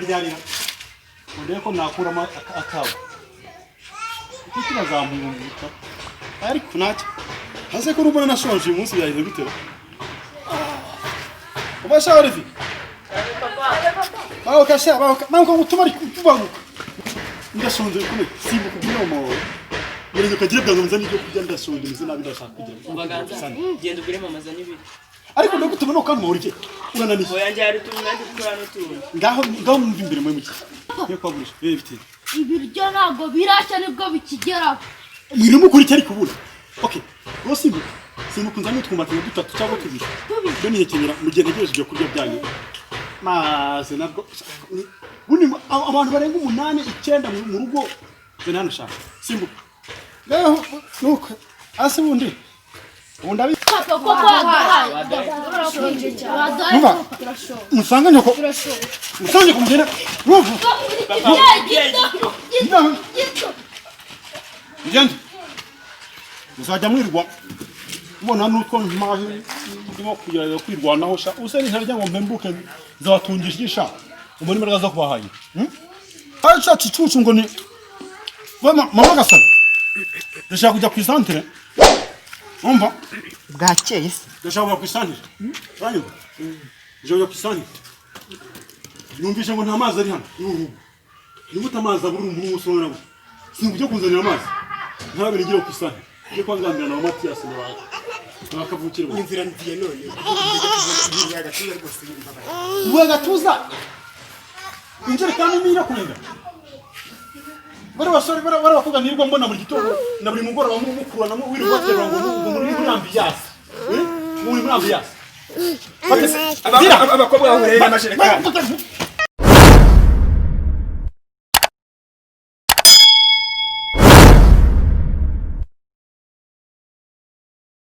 ndaryarira ndeko nakuramo akabo iki bazamuye mu buta ariko nacyo hase ko rubona nashonje uyu munsi byahize gutera ubasha warifi papa kasha nanko mutumari kutubanuka ndashonje kune sibuka kugira mo Yego kagira bwanza muzani byo kujya ndashonje muzina bidashaka kujya umbaganza genda ugure mama zani biri ariko no gutuma kandi muri unananiye oya njye ari tumwandi gukora no tu ngaho mumva imbere mu muki yo kwagurisha bifite ibiryo nago birashya nibwo bikigera irimo kuri cyari kubura okay rosibu simukunza n'utwuma dutatu cyangwa tubiri byo nihekenyera mu gihe ntegereje ibyo kurya byanyu maze nabwo buni abantu barenga 8 9 mu rugo zenano shaka simbu ngaho nuko ase bundi undabi musanga nyoko musanga kumugena ruvu ngende uzajya mwirwa ubona nuko mpaje ndimo kugira kwirwanaho sha useni ntarya ngo mpembuke zabatungisha isha umuri mbaraga zo kubahaye acha cicucu ngo ni mama gasana ndashaka kujya ku isantere umva bwakeye ndashaka kujya ku isantere ranyo ndashaka ku isantere numvise ngo nta mazi ari hano nigute amazi aburumbu umusoro nabo sinubyo kunzanira amazi ntabe nigire ku isantere cyo kwangambira na Mathias n'abantu bakavukira inzira ntiye none yagatuza rwose uwe gatuza injere kandi mira kurinda bari basore bari bakuga nirwa mbona muri gitondo na buri mugoroba mukurana mu wiri waterwa ngo muri ambiance muri ambiance abakobwa bahureye n'amashereka